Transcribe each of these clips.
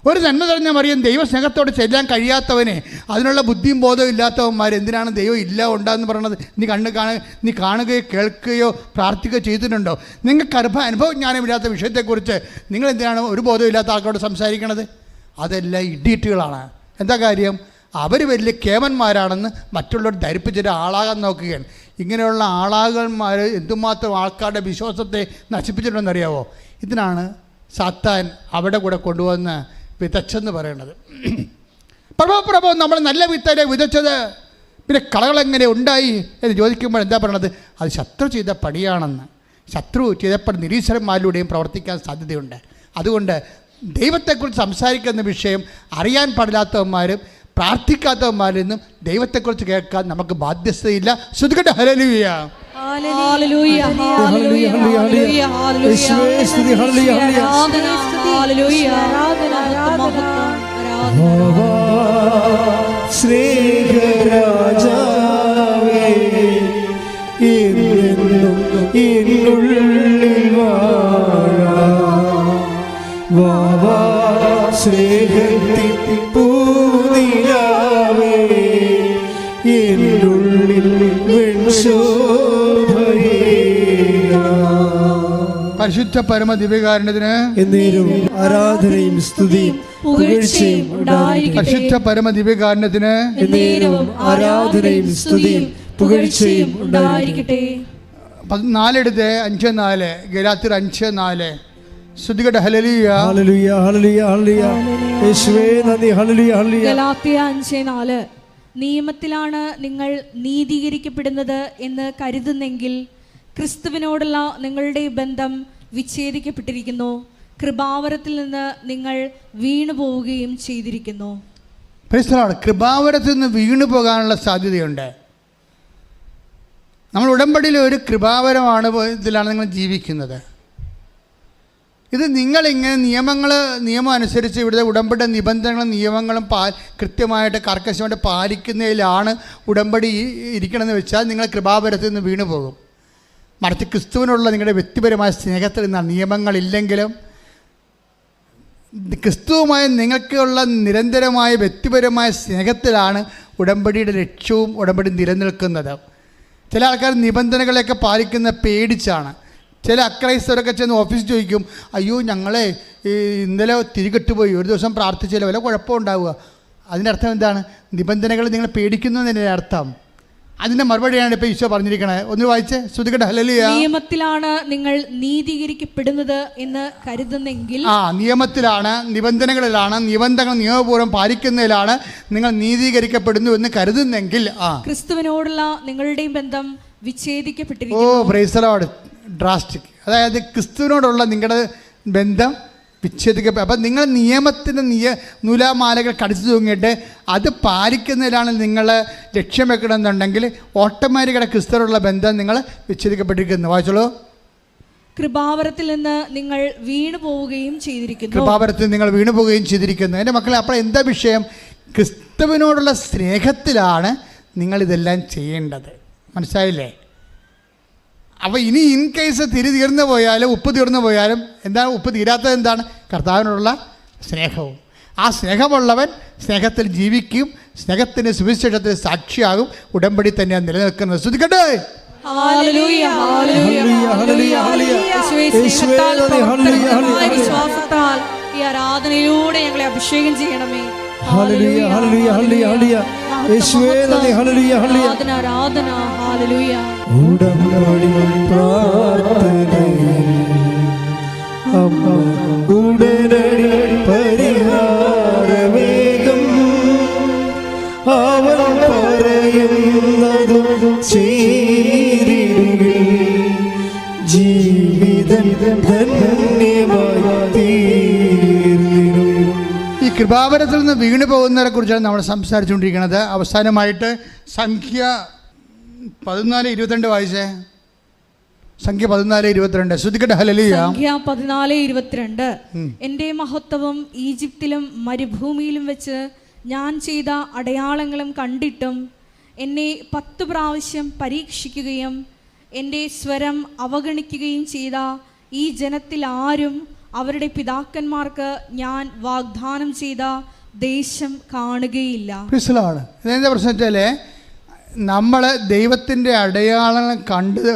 ഒരു നന്മ നിറഞ്ഞ മറിയം ദൈവസ്നേഹത്തോട് ചെല്ലാൻ കഴിയാത്തവനെ, അതിനുള്ള ബുദ്ധിയും ബോധവും ഇല്ലാത്തവന്മാർ എന്തിനാണ് ദൈവം ഇല്ല ഉണ്ടാന്ന് പറയണത്? നീ കാണുകയോ കേൾക്കുകയോ പ്രാർത്ഥിക്കുകയോ ചെയ്തിട്ടുണ്ടോ? നിങ്ങൾക്ക് അനുഭവജ്ഞാനമില്ലാത്ത വിഷയത്തെക്കുറിച്ച് നിങ്ങൾ എന്തിനാണ് ഒരു ബോധമില്ലാത്ത ആൾക്കാരോട് സംസാരിക്കണത്? അതെല്ലാം ഇഡിയറ്റുകളാണ്. എന്താ കാര്യം? അവർ വലിയ കേമന്മാരാണെന്ന് മറ്റുള്ളവർ ധരിപ്പിച്ചിട്ട് ആളാകാൻ നോക്കുകയാണ്. ഇങ്ങനെയുള്ള ആളാകന്മാർ എന്തുമാത്രം ആൾക്കാരുടെ വിശ്വാസത്തെ നശിപ്പിച്ചിട്ടുണ്ടെന്നറിയാവോ? ഇതിനാണ് സാത്താൻ അവിടെ കൂടെ കൊണ്ടുവന്ന് വിതച്ചെന്ന് പറയണത്. പ്രഭോ നമ്മൾ നല്ല വിത്തല്ലേ വിതച്ചത്, പിന്നെ കളകളെങ്ങനെ ഉണ്ടായി എന്ന് ചോദിക്കുമ്പോൾ എന്താ പറയണത്? അത് ശത്രു ചെയ്ത പണിയാണെന്ന്. ശത്രു ചെയ്തപ്പോൾ നിരീശ്വരന്മാരിലൂടെയും പ്രവർത്തിക്കാൻ സാധ്യതയുണ്ട്. അതുകൊണ്ട് ദൈവത്തെക്കുറിച്ച് സംസാരിക്കുന്ന വിഷയം അറിയാൻ പാടില്ലാത്തവന്മാരും പ്രാർത്ഥിക്കാത്തവന്മാരിൽ നിന്നും ദൈവത്തെക്കുറിച്ച് കേൾക്കാൻ നമുക്ക് ബാധ്യതയില്ല. ശ്രുതികട്ടെ ഹല്ലേലൂയ. ഹല്ലേലൂയ ഹല്ലേലൂയ ഹല്ലേലൂയ ഹല്ലേലൂയ ഹല്ലേലൂയ ഹല്ലേലൂയ സ്നേഹരാജാവേ എന്നെന്നും എന്നുള്ളിൽ വാഴാ സ്നേഹത്തിൻ പൂനിലാവേ എന്നുള്ളിൽ പരിശുദ്ധ പരമ ദിവ്യകാരുണ്യത്തിന് എന്നേരും ആരാധനയും സ്തുതിയും പുകഴ്ചയും ഉണ്ടായിരിക്കട്ടെ. പരിശുദ്ധ പരമ ദിവ്യകാരുണ്യത്തിന് എന്നേരും ആരാധനയും സ്തുതിയും പുകഴ്ചയും ഉണ്ടായിരിക്കട്ടെ. 4 5:4 ഗലാത്യർ 5:4 ശ്രുതികട്ടെ ഹല്ലേലൂയ ഹല്ലേലൂയ ഹല്ലേലൂയ ഹല്ലേലൂയ യേശുവേ നന്ദി. Hallelujah hallelujah. ഗലാത്യ 5:4 നിയമത്തിലാണ് നിങ്ങൾ നീതീകരിക്കപ്പെടുന്നത് എന്ന് കരുതുന്നെങ്കിൽ ക്രിസ്തുവിനോടുള്ള നിങ്ങളുടെ ബന്ധം വിച്ഛേദിക്കപ്പെട്ടിരിക്കുന്നു. കൃപാവരത്തിൽ നിന്ന് നിങ്ങൾ വീണു പോവുകയും ചെയ്തിരിക്കുന്നു. കൃപാവരത്തിൽ നിന്ന് വീണു പോകാനുള്ള സാധ്യതയുണ്ട്. നമ്മൾ ഉടമ്പടിയിൽ ഒരു കൃപാവരമാണ് ഇതിലാണ് നിങ്ങൾ ജീവിക്കുന്നത്. ഇത് നിങ്ങളിങ്ങനെ നിയമം അനുസരിച്ച് ഇവിടുത്തെ ഉടമ്പടി നിബന്ധനകളും നിയമങ്ങളും കൃത്യമായിട്ട് കർക്കശമായിട്ട് പാലിക്കുന്നതിലാണ് ഉടമ്പടി ഇരിക്കണമെന്ന് വെച്ചാൽ നിങ്ങൾ കൃപാവരത്തിൽ നിന്ന് വീണു പോകും. മറിച്ച് ക്രിസ്തുവിനുള്ള നിങ്ങളുടെ വ്യക്തിപരമായ സ്നേഹത്തിൽ നിന്നാണ്. നിയമങ്ങളില്ലെങ്കിലും ക്രിസ്തുവുമായി നിങ്ങൾക്കുള്ള നിരന്തരമായ വ്യക്തിപരമായ സ്നേഹത്തിലാണ് ഉടമ്പടിയുടെ ലക്ഷ്യവും ഉടമ്പടി നിലനിൽക്കുന്നത്. ചില ആൾക്കാർ നിബന്ധനകളെയൊക്കെ പാലിക്കുന്ന പേടിച്ചാണ്. ചില അക്രൈസ്തവരൊക്കെ ചെന്ന് ഓഫീസിൽ ചോദിക്കും, അയ്യോ ഞങ്ങളെ ഇന്നലെ തിരികെട്ടുപോയി, ഒരു ദിവസം പ്രാർത്ഥിച്ചാലോ വല്ല കുഴപ്പമുണ്ടാവുക. അതിൻ്റെ അർത്ഥം എന്താണ്? നിബന്ധനകൾ നിങ്ങൾ പേടിക്കുന്നു എന്നതിൻ്റെ അർത്ഥം. അതിൻ്റെ മറുപടിയാണ് ഇപ്പോൾ ഈശോ പറഞ്ഞിരിക്കണത്. ഒന്ന് വായിച്ചേ, ശ്രുതികട്ടെ ഹല്ലേലൂയ. നിയമത്തിലാണ് നിങ്ങൾ നീതീകരിക്കപ്പെടുന്നത് എന്ന് കരുതുന്നെങ്കിൽ, നിയമത്തിലാണ്, നിബന്ധനകളിലാണ്, നിബന്ധനകൾ നിയമപൂർവ്വം പാലിക്കുന്നതിലാണ് നിങ്ങൾ നീതീകരിക്കപ്പെടുന്നു എന്ന് കരുതുന്നെങ്കിൽ ക്രിസ്തുവിനോടുള്ള നിങ്ങളുടെ ബന്ധം വിച്ഛേദിക്കപ്പെട്ടിരിക്കുന്നു. Praise the lord. ഡ്രാസ്റ്റിക്. അതായത് ക്രിസ്തുവിനോടുള്ള നിങ്ങളുടെ ബന്ധം വിച്ഛേദിക്കപ്പെടും. അപ്പം നിങ്ങൾ നിയമത്തിൻ്റെ നൂലാമാലകൾ കടിച്ചു തൂങ്ങിയിട്ട് അത് പാലിക്കുന്നതിലാണ് നിങ്ങൾ ലക്ഷ്യം വെക്കണമെന്നുണ്ടെങ്കിൽ ഓട്ടോമാറ്റിക്കായിട്ട് ക്രിസ്തുവിനോടുള്ള ബന്ധം നിങ്ങൾ വിച്ഛേദിക്കപ്പെട്ടിരിക്കുന്നു. വായിച്ചോളൂ. കൃപാവരത്തിൽ നിന്ന് നിങ്ങൾ വീണു പോവുകയും ചെയ്തിരിക്കുന്നു. കൃപാവരത്തിൽ നിങ്ങൾ വീണു പോവുകയും ചെയ്തിരിക്കുന്നു. എൻ്റെ മക്കളെ, അപ്പോൾ എന്താ വിഷയം? ക്രിസ്തുവിനോടുള്ള സ്നേഹത്തിലാണ് നിങ്ങളിതെല്ലാം ചെയ്യേണ്ടത്. മനസ്സിലായില്ലേ? അപ്പോൾ ഇനി ഇൻ കേസ് തീർന്നു പോയാലും ഉപ്പ് തീർന്നു പോയാലും എന്താണ് ഉപ്പ് തീരാത്തത്? എന്താണ്? കർത്താവിനോടുള്ള സ്നേഹവും. ആ സ്നേഹമുള്ളവൻ സ്നേഹത്തിൽ ജീവിക്കും, സ്നേഹത്തിൻ്റെ സുവിശേഷത്തിന് സാക്ഷിയാകും. ഉടമ്പടി തന്നെയാണ് നിലനിൽക്കുന്നത്. ശ്രദ്ധിക്കട്ടെ. വിശ്വാസത്താൽ ഈ ആരാധനയിലൂടെ ഞങ്ങളെ അഭിഷേകം ചെയ്യണമേ. ഹല്ലേലൂയ ഹല്ലേലൂയ ഹല്ലേലൂയ യേശുവേ നന്ദി. ഹല്ലേലൂയ ഹല്ലേലൂയ ആരാധന. ഹല്ലേലൂയ. ഉടമ്പടി പ്രാർത്ഥനയിൽ അമ്മ ഉടനടി പരിഹാരവേഗം അവൻ പറയുന്നതും ചെയ്തിടുകിൽ ജീവിതം ധന്യമായി തീർന്നിടും. ഈ കൃപാവരത്തിൽ നിന്ന് വീണു പോകുന്നവരെ കുറിച്ചാണ് നമ്മൾ സംസാരിച്ചുകൊണ്ടിരിക്കുന്നത്. അവസാനമായിട്ട് സംഖ്യ 14:22 വായിച്ചേ. സംഖ്യ 14:22 ശ്രുതികട്ടെ ഹല്ലേലൂയ. സംഖ്യ 14:22 എൻ്റെ മഹത്വവും ഈജിപ്തിലും മരുഭൂമിയിലും വെച്ച് ഞാൻ ചെയ്ത അടയാളങ്ങളും കണ്ടിട്ടും എന്നെ 10 പ്രാവശ്യം പരീക്ഷിക്കുകയും എൻ്റെ സ്വരം അവഗണിക്കുകയും ചെയ്ത ഈ ജനത്തിൽ ആരും അവരുടെ പിതാക്കന്മാർക്ക് ഞാൻ വാഗ്ദാനം ചെയ്ത ദേശം കാണുകയില്ല. മനസ്സിലാണ് ഇതെന്താ പ്രശ്നം വെച്ചാൽ നമ്മൾ ദൈവത്തിൻ്റെ അടയാളങ്ങൾ കണ്ടത്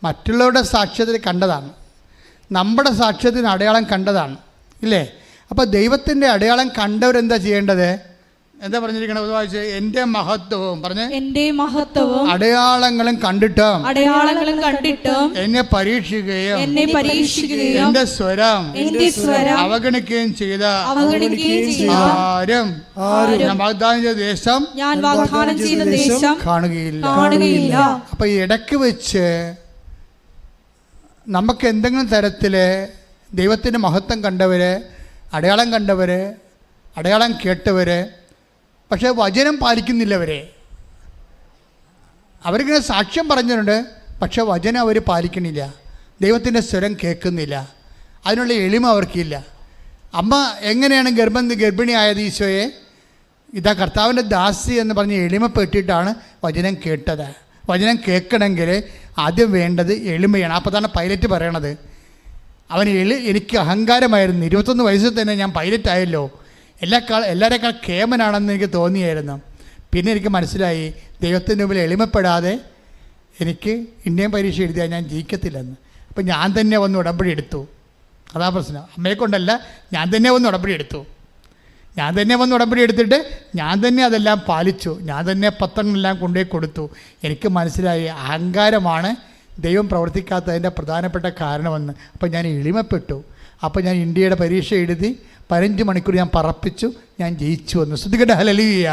മറ്റുള്ളവരുടെ സാക്ഷ്യത്തിൽ കണ്ടതാണ്, നമ്മുടെ സാക്ഷ്യത്തിന് അടയാളം കണ്ടതാണ് ഇല്ലേ? അപ്പോൾ ദൈവത്തിൻ്റെ അടയാളം കണ്ടവരെന്താ ചെയ്യേണ്ടത്? എന്താ പറഞ്ഞിരിക്കണത്? വായിച്ച് എൻ്റെ മഹത്വവും പറഞ്ഞ് എൻ്റെ മഹത്വവും അടയാളങ്ങളും കണ്ടിട്ടും എന്നെ പരീക്ഷിക്കുകയും എൻ്റെ സ്വരം അവഗണിക്കുകയും ചെയ്ത ആരും ഞാൻ വാഗ്ദാനം ചെയ്ത ദേശം കാണുകയില്ല. അപ്പൊ ഇടയ്ക്ക് വെച്ച് നമുക്ക് എന്തെങ്കിലും തരത്തില് ദൈവത്തിൻ്റെ മഹത്വം കണ്ടവര്, അടയാളം കണ്ടവര്, അടയാളം കേട്ടവര്, പക്ഷേ വചനം പാലിക്കുന്നില്ലവരെ. അവരിങ്ങനെ സാക്ഷ്യം പറഞ്ഞിട്ടുണ്ട്, പക്ഷെ വചനം അവർ പാലിക്കണില്ല, ദൈവത്തിൻ്റെ സ്വരം കേൾക്കുന്നില്ല, അതിനുള്ള എളിമ അവർക്കില്ല. അമ്മ എങ്ങനെയാണ് ഗർഭിണിയായത്? ഈശോയെ ഇതാ കർത്താവിൻ്റെ ദാസി എന്ന് പറഞ്ഞ് എളിമപ്പെട്ടിട്ടാണ് വചനം കേട്ടത്. വചനം കേൾക്കണമെങ്കിൽ ആദ്യം വേണ്ടത് എളിമയാണ്. അപ്പോൾ തന്നെ പൈലറ്റ് പറയണത്, എനിക്ക് അഹങ്കാരമായിരുന്നു, 21 വയസ്സിൽ തന്നെ ഞാൻ പൈലറ്റ് ആയല്ലോ, എല്ലാവരേക്കാൾ കേമനാണെന്ന് എനിക്ക് തോന്നിയായിരുന്നു. പിന്നെ എനിക്ക് മനസ്സിലായി ദൈവത്തിൻ്റെ മുമ്പിൽ എളിമപ്പെടാതെ എനിക്ക് ഇന്ത്യൻ പരീക്ഷ എഴുതിയാൽ ഞാൻ ജയിക്കത്തില്ലെന്ന്. അപ്പം ഞാൻ തന്നെ വന്ന് ഉടമ്പടി എടുത്തു. അതാ പ്രശ്നം. അമ്മയെ കൊണ്ടല്ല, ഞാൻ തന്നെ വന്ന് ഉടമ്പടി എടുത്തു. ഞാൻ തന്നെ വന്ന് ഉടമ്പടി എടുത്തിട്ട് ഞാൻ തന്നെ അതെല്ലാം പാലിച്ചു. ഞാൻ തന്നെ പത്രങ്ങളെല്ലാം കൊണ്ടുപോയി കൊടുത്തു. എനിക്ക് മനസ്സിലായി അഹങ്കാരമാണ് ദൈവം പ്രവർത്തിക്കാത്തതിൻ്റെ പ്രധാനപ്പെട്ട കാരണമെന്ന്. അപ്പോൾ ഞാൻ എളിമപ്പെട്ടു. അപ്പോൾ ഞാൻ ഇന്ത്യയുടെ പരീക്ഷ എഴുതി 15 മണിക്കൂർ ഞാൻ പറപ്പിച്ചു, ഞാൻ ജയിച്ചു വന്നു. ശ്രദ്ധിക്കട്ടെ. ഹല്ലേലൂയ.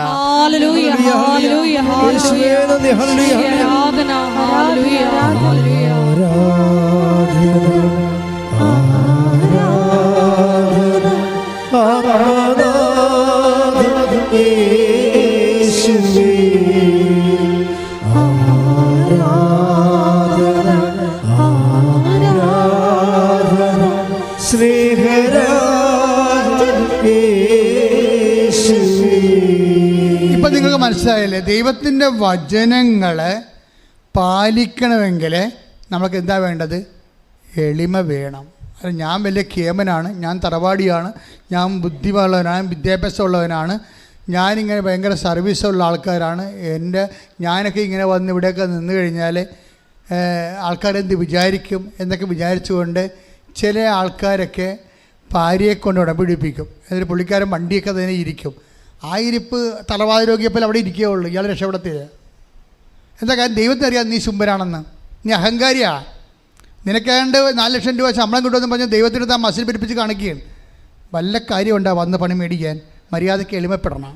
ഇപ്പം നിങ്ങൾക്ക് മനസ്സിലായല്ലേ, ദൈവത്തിൻ്റെ വചനങ്ങൾ പാലിക്കണമെങ്കിൽ നമുക്ക് എന്താ വേണ്ടത്? എളിമ വേണം. അത് ഞാൻ വലിയ കേമനാണ്, ഞാൻ തറവാടിയാണ്, ഞാൻ ബുദ്ധിയുള്ളവനാണ്, വിദ്യാഭ്യാസമുള്ളവനാണ്, ഞാനിങ്ങനെ ഭയങ്കര സർവീസുള്ള ആൾക്കാരാണ്, ഞാനൊക്കെ ഇങ്ങനെ വന്ന് ഇവിടെയൊക്കെ നിന്ന് കഴിഞ്ഞാൽ ആൾക്കാരെന്ത് വിചാരിക്കും എന്നൊക്കെ വിചാരിച്ചുകൊണ്ട് ചില ആൾക്കാരൊക്കെ ഭാര്യയെ കൊണ്ട് ഉടമ്പിടിപ്പിക്കും. എന്നിട്ട് പുള്ളിക്കാരൻ വണ്ടിയൊക്കെ തന്നെ ഇരിക്കും. ആ ഇരിപ്പ് തലവാതിരോഗ്യപ്പോൾ അവിടെ ഇരിക്കുകയുള്ളൂ, ഇയാൾ രക്ഷപ്പെടത്തില്ല. എന്താ കാര്യം? ദൈവത്തിനറിയാം നീ ശുംഭരാണെന്ന്, നീ അഹങ്കാരിയാ. നിനക്കാണ്ട് 4 ലക്ഷം രൂപ ശമ്പളം കിട്ടുമെന്ന് പറഞ്ഞ് ദൈവത്തിന് താൻ മസിൽ പിടിപ്പിച്ച് കാണിക്കുകയാണ്. വല്ല കാര്യമുണ്ടാ വന്ന് പണി മേടിക്കാൻ? മര്യാദയ്ക്ക് എളിമപ്പെടണം.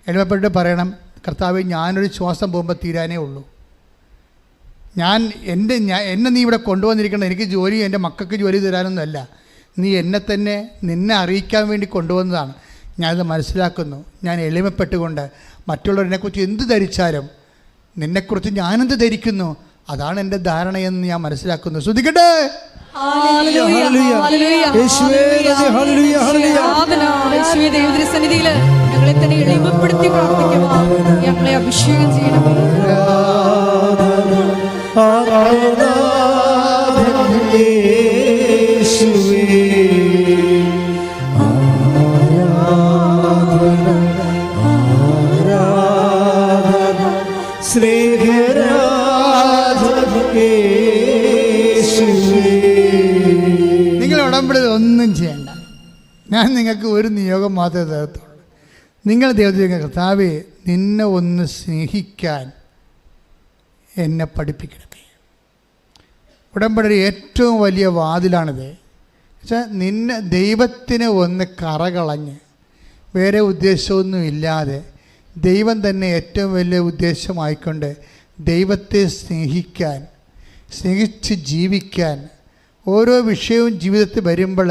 എളിമപ്പെട്ടിട്ട് പറയണം, കർത്താവേ ഞാനൊരു ശ്വാസം പോകുമ്പോൾ തീരാനേ ഉള്ളൂ. എന്നെ നീ ഇവിടെ കൊണ്ടുവന്നിരിക്കണം എനിക്ക് ജോലി, എൻ്റെ മക്കൾക്ക് ജോലി തരാനൊന്നുമല്ല. നീ നിന്നെ അറിയിക്കാൻ വേണ്ടി കൊണ്ടുവന്നതാണ്. ഞാനത് മനസ്സിലാക്കുന്നു. ഞാൻ എളിമപ്പെട്ടുകൊണ്ട് മറ്റുള്ളവരെക്കുറിച്ച് എന്ത് ധരിച്ചാലും നിന്നെക്കുറിച്ച് ഞാനെന്ത് ധരിക്കുന്നു അതാണ് എൻ്റെ ധാരണയെന്ന് ഞാൻ മനസ്സിലാക്കുന്നു. ശ്രദ്ധിക്കട്ടെ. ഞങ്ങളെ തന്നെ എളിമപ്പെടുത്തി പ്രാർത്ഥിക്കുവാൻ ഞങ്ങളെ അഭിഷേകം ചെയ്യണം. നിങ്ങൾ ഉടമ്പടി ഒന്നും ചെയ്യണ്ട. ഞാൻ നിങ്ങൾക്ക് ഒരു നിയോഗം മാത്രമേ തരത്തുള്ളൂ. നിങ്ങൾ ദൈവത്തിന് കർത്താവേ നിന്നെ ഒന്ന് സ്നേഹിക്കാൻ എന്നെ പഠിപ്പിക്കണമേ. ഉടമ്പടി ഏറ്റവും വലിയ വാതിലാണിത്. വെച്ചാൽ ദൈവത്തിന് ഒന്ന് കറകളഞ്ഞ് വേറെ ഉദ്ദേശമൊന്നും ഇല്ലാതെ ദൈവം തന്നെ ഏറ്റവും വലിയ ഉദ്ദേശമായിക്കൊണ്ട് ദൈവത്തെ സ്നേഹിച്ച് ജീവിക്കാൻ, ഓരോ വിഷയവും ജീവിതത്തിൽ വരുമ്പോൾ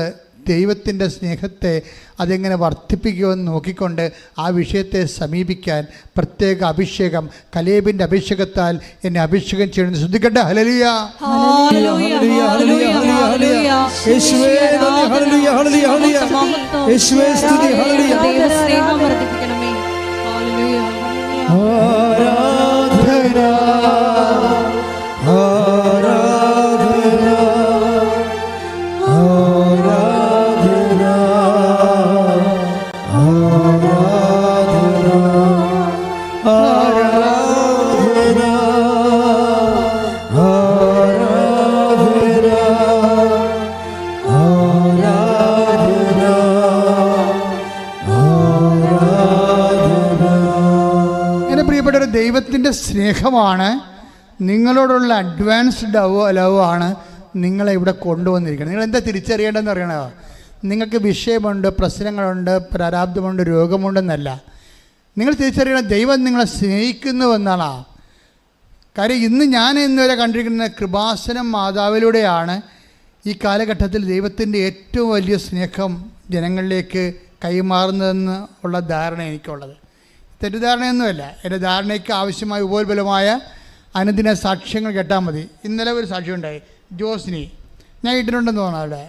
ദൈവത്തിൻ്റെ സ്നേഹത്തെ അതെങ്ങനെ വർദ്ധിപ്പിക്കുമെന്ന് നോക്കിക്കൊണ്ട് ആ വിഷയത്തെ സമീപിക്കാൻ പ്രത്യേക അഭിഷേകം, കലേബിൻ്റെ അഭിഷേകത്താൽ എന്നെ അഭിഷേകം ചെയ്യണമെന്ന് ശ്രദ്ധിക്കട്ടെ. ഹല്ലേലൂയ. ആരാധന സ്നേഹമാണ്, നിങ്ങളോടുള്ള അഡ്വാൻസ്ഡ് ലവ് ആണ് നിങ്ങളെ ഇവിടെ കൊണ്ടുവന്നിരിക്കുന്നത്. നിങ്ങൾ എന്താ തിരിച്ചറിയേണ്ടതെന്ന് അറിയണോ? നിങ്ങൾക്ക് വിഷയമുണ്ട്, പ്രശ്നങ്ങളുണ്ട്, പ്രാരാബ്ധമുണ്ട്, രോഗമുണ്ടെന്നല്ല. നിങ്ങൾ തിരിച്ചറിയണം ദൈവം നിങ്ങളെ സ്നേഹിക്കുന്നുവെന്നാണ്. കാര്യം ഇന്നുവരെ കണ്ടിരിക്കുന്ന കൃപാസനം മാതാവിലൂടെയാണ് ഈ കാലഘട്ടത്തിൽ ദൈവത്തിൻ്റെ ഏറ്റവും വലിയ സ്നേഹം ജനങ്ങളിലേക്ക് കൈമാറുന്നതെന്ന് ഉള്ള ധാരണ എനിക്കുള്ളത്. തെറ്റിദ്ധാരണയൊന്നുമല്ല. എൻ്റെ ധാരണയ്ക്ക് ആവശ്യമായ ഉപോത്ബലമായ അനുദിന സാക്ഷ്യങ്ങൾ കേട്ടാൽ മതി. ഇന്നലെ ഒരു സാക്ഷ്യം ഉണ്ടായി. ജോസിനി, ഞാൻ ഇട്ടിട്ടുണ്ടെന്ന് തോന്നാം. അവിടെ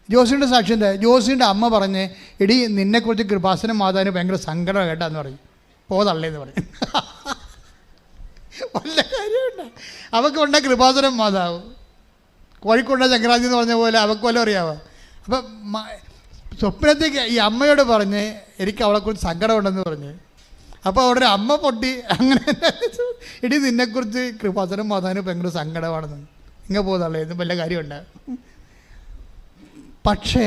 ജോസിൻ്റെ സാക്ഷ്യം എന്താ? ജോസിൻ്റെ അമ്മ പറഞ്ഞ്, എടി നിന്നെക്കുറിച്ച് കൃപാസനം മാതാവിന് ഭയങ്കര സങ്കടം കേട്ടാന്ന് പറയും. പോതള്ളേന്ന് പറയും. വല്ല കാര്യമുണ്ട്. അവൾക്കുണ്ട കൃപാസനം മാതാവ്, കോഴിക്കോട്ടെ ചക്രാന്തി എന്ന് പറഞ്ഞ പോലെ അവൾക്ക് വല്ലതും അറിയാമോ? അപ്പം സ്വപ്നത്തേക്ക് ഈ അമ്മയോട് പറഞ്ഞ് എനിക്ക് അവളെക്കുറിച്ച് സങ്കടമുണ്ടെന്ന് പറഞ്ഞ്. അപ്പോൾ അവിടെ ഒരു അമ്മ പൊട്ടി, അങ്ങനെ എടി നിന്നെക്കുറിച്ച് കൃപാസനം മാതാവിന് ഭയങ്കര സങ്കടമാണെന്ന്. ഇങ്ങനെ പോകുന്നുള്ളൂ, ഇതും വല്ല കാര്യമുണ്ട്. പക്ഷേ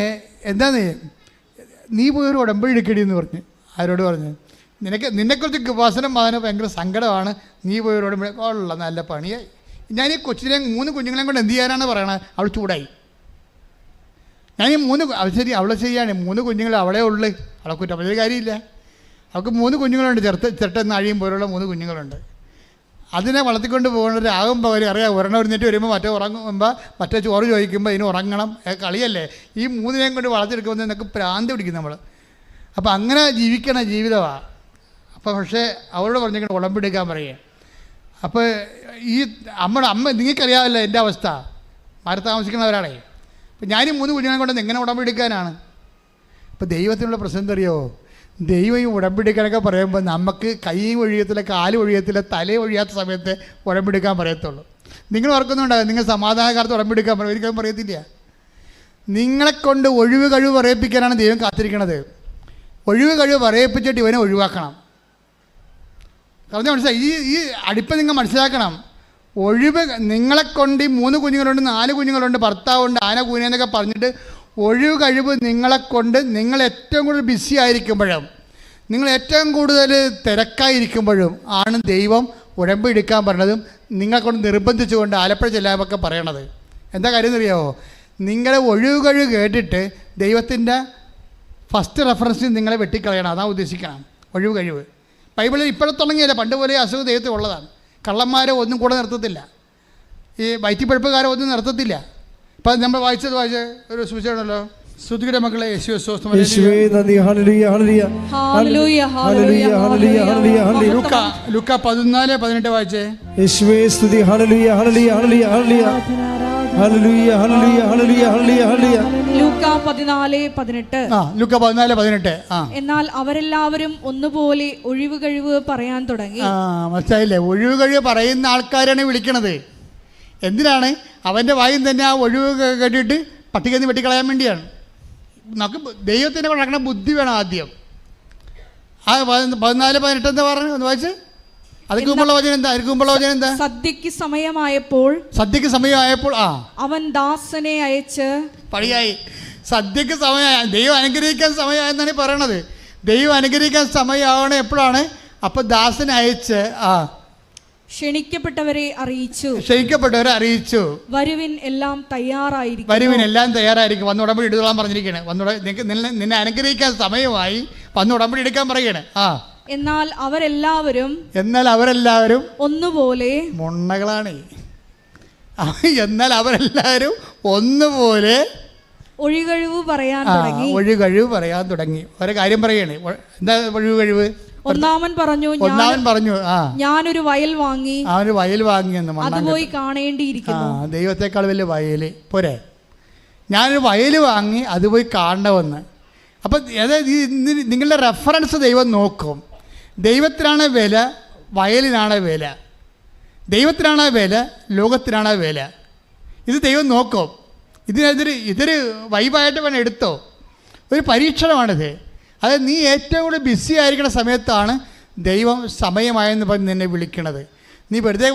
എന്താന്ന്, നീ പോയൊരു ഉടമ്പടി എടുക്കടി എന്ന് പറഞ്ഞ്. ആരോട് പറഞ്ഞ്? നിന്നെക്കുറിച്ച് കൃപാസനം മാതാവിന് ഭയങ്കര സങ്കടമാണ്, നീ പോയൊരു ഉടമ്പടി. ഉള്ള നല്ല പണിയായി. ഞാൻ ഈ കൊച്ചിനെ 3 കുഞ്ഞുങ്ങളെയും കൊണ്ട് എന്ത് ചെയ്യാനാണ് പറയണത്? അവൾ ചൂടായി. ഞാൻ ഈ 3 ശരി അവളെ ചെയ്യാണ്. 3 കുഞ്ഞുങ്ങൾ അവളെ ഉള്ളു. അവളെ കുറ്റം പറഞ്ഞൊരു കാര്യമില്ല. അവൾക്ക് 3 കുഞ്ഞുങ്ങളുണ്ട്. ചെറുട്ടെന്ന് അഴിയും പോലുള്ള 3 കുഞ്ഞുങ്ങളുണ്ട്. അതിനെ വളർത്തിക്കൊണ്ട് പോകുന്നവരാകുമ്പോൾ അവർ അറിയാം, ഒരെണ്ണം ഒരുന്നിട്ട് വരുമ്പോൾ മറ്റേ ഉറങ്ങുമ്പോൾ മറ്റേ ചോറ് ചോദിക്കുമ്പോൾ ഇതിന് ഉറങ്ങണം. കളിയല്ലേ. ഈ 3 കൊണ്ട് വളർത്തിയെടുക്കുമ്പോൾ നിനക്ക് പ്രാന്ത് പിടിക്കും നമ്മൾ. അപ്പോൾ അങ്ങനെ ജീവിക്കണ ജീവിതമാണ്. അപ്പോൾ പക്ഷേ അവരോട് പറഞ്ഞിങ്ങനെ ഉടമ്പെടുക്കാൻ പറയുക. അപ്പോൾ ഈ അമ്മ നിങ്ങൾക്കറിയാമല്ലോ എൻ്റെ അവസ്ഥ, മാറി താമസിക്കുന്നവരാണേ. അപ്പം ഞാനും 3 കുഞ്ഞുങ്ങളെ കൊണ്ട് എങ്ങനെ ഉടമ്പെടുക്കാനാണ്? അപ്പോൾ ദൈവത്തിനുള്ള പ്രശ്നം എന്തറിയോ? ദൈവം ഈ ഉടമ്പെടുക്കാനൊക്കെ പറയുമ്പോൾ നമുക്ക് കൈയും ഒഴിയത്തില്ല, കാലും ഒഴിയത്തില്ല, തലയും ഒഴിയാത്ത സമയത്ത് ഉടമ്പെടുക്കാൻ പറയത്തുള്ളൂ. നിങ്ങൾ ഓർക്കുന്നുണ്ടാകും, നിങ്ങൾ സമാധാനകാലത്ത് ഉടമ്പെടുക്കാൻ പറയും. ഒരിക്കലും പറയത്തില്ല. നിങ്ങളെക്കൊണ്ട് ഒഴിവ് കഴിവ് പറയിപ്പിക്കാനാണ് ദൈവം കാത്തിരിക്കണത്. ഒഴിവ് കഴിവ് പറയിപ്പിച്ചിട്ട് ഇവനെ ഒഴിവാക്കണം. പറഞ്ഞാൽ മനസ്സിലായി? ഈ അടുപ്പം നിങ്ങൾ മനസ്സിലാക്കണം. ഒഴിവ് നിങ്ങളെക്കൊണ്ട് ഈ 3 കുഞ്ഞുങ്ങളുണ്ട്, 4 കുഞ്ഞുങ്ങളുണ്ട്, ഭർത്താവുണ്ട്, ആന കൂനെന്നൊക്കെ പറഞ്ഞിട്ട് ഒഴിവ് കഴിവ് നിങ്ങളെക്കൊണ്ട് നിങ്ങൾ ഏറ്റവും കൂടുതൽ ബിസി ആയിരിക്കുമ്പോഴും, നിങ്ങൾ ഏറ്റവും കൂടുതൽ തിരക്കായിരിക്കുമ്പോഴും ആണ് ദൈവം ഉടമ്പടി എടുക്കാൻ പറഞ്ഞതും നിങ്ങളെക്കൊണ്ട് നിർബന്ധിച്ചുകൊണ്ട് ആലപ്പുഴ ചെല്ലാമൊക്കെ പറയണത്. എന്താ കാര്യം എന്നറിയാമോ? നിങ്ങളുടെ ഒഴിവ് കഴിവ് കേട്ടിട്ട് ദൈവത്തിൻ്റെ ഫസ്റ്റ് റെഫറൻസിൽ നിങ്ങളെ വെട്ടിക്കളയണം. അതാണ് ഉദ്ദേശിക്കണം ഒഴിവ് കഴിവ്. ബൈബിളിൽ ഇപ്പോഴും തുടങ്ങിയല്ല, പണ്ട് പോലെ അസുഖം ദൈവത്തിൽ ഉള്ളതാണ്. കള്ളന്മാരെ ഒന്നും കൂടെ നിർത്തത്തില്ല, ഈ വയറ്റിപ്പഴുപ്പുകാരെ ഒന്നും നിർത്തത്തില്ല. ഇപ്പം നമ്മൾ വായിച്ച ഒരു സൂചനയാണല്ലോ, ശ്രുതിയുടെ മക്കളെ യേശുവേ സ്തോത്രം. ലൂക്ക 14:18 വായിച്ചേ. യേശുവേ സ്തുതി. ഹല്ലേലൂയ ഹല്ലേലൂയ ഹല്ലേലൂയ ഹല്ലേലൂയ ഹല്ലേലൂയ ഹല്ലേലൂയ ഹല്ലേലൂയ ഹല്ലേലൂയ. ലൂക്ക 14:18. എന്നാൽ അവരെല്ലാവരും ഒന്നുപോലെ ഒഴിവ് കഴിവ് പറയാൻ തുടങ്ങി. മനസ്സിലായില്ലേ? ഒഴിവ് കഴിവ് പറയുന്ന ആൾക്കാരാണ് വിളിക്കണത്. എന്തിനാണ്? അവൻ്റെ വായും തന്നെ ആ ഒഴിവ് കേട്ടിട്ട് പട്ടികന്ന് വെട്ടിക്കളയാൻ വേണ്ടിയാണ്. നമുക്ക് ദൈവത്തിൻ്റെ നടക്കണ ബുദ്ധി വേണം ആദ്യം. ആ 14:18 എന്താ പറഞ്ഞു? ഒന്ന് വായിച്ച്. അതിക്ക് മുമ്പുള്ള വചനം എന്താ? സദ്യക്ക് സമയമായപ്പോൾ അവൻ ദാസനെ അയച്ച്. പണിയായി. സദ്യക്ക് സമയമായി, ദൈവം അനുഗ്രഹിക്കാൻ സമയമായെന്നാണ് പറയണത്. ദൈവം അനുഗ്രഹിക്കാൻ സമയമാവണേ എപ്പോഴാണ്? അപ്പോൾ ദാസനെ അയച്ച് ക്ഷണിക്കപ്പെട്ടവരെ അറിയിച്ചു. വരുവിൻ എല്ലാം തയ്യാറായിരിക്കും. വന്ന് ഉടമ്പടി എടുത്തോളാൻ പറഞ്ഞിരിക്കുകയാണ്. നിന്നെ അനുഗ്രഹിക്കാൻ സമയമായി, വന്ന് ഉടമ്പടി എടുക്കാൻ പറയണേ. എന്നാൽ അവരെല്ലാവരും ഒന്നുപോലെ മുണ്ണകളാണ്. എന്നാൽ അവരെല്ലാവരും ഒന്നുപോലെ ഒഴികഴിവ് പറയാൻ തുടങ്ങി. ഒരു കാര്യം പറയണേ. എന്താ ഒഴികഴിവ്? ഒന്നാമൻ പറഞ്ഞു ഞാനൊരു വയൽ വാങ്ങി എന്ന് അത് പോയി കാണേണ്ടിയിരിക്കുന്നു. ദൈവത്തെക്കാൾ വലിയ വയൽ പോരെ. ഞാനൊരു വയൽ വാങ്ങി അത് പോയി കാണണമെന്ന്. അപ്പം അതായത് നിങ്ങളുടെ റെഫറൻസ് ദൈവം നോക്കും. ദൈവത്തിനാണ് വില, വയലിനാണ് വില. ദൈവത്തിനാണ് വില, ലോകത്തിനാണ് വില. ഇത് ദൈവം നോക്കും. ഇതൊരു വൈബായിട്ട് വേണം എടുത്തോ. ഒരു പരീക്ഷണമാണിത്. അതായത് നീ ഏറ്റവും കൂടുതൽ ബിസി ആയിരിക്കുന്ന സമയത്താണ് ദൈവം സമയമായെന്ന് പറഞ്ഞ് നിന്നെ വിളിക്കണത്. നീ വെറുതെ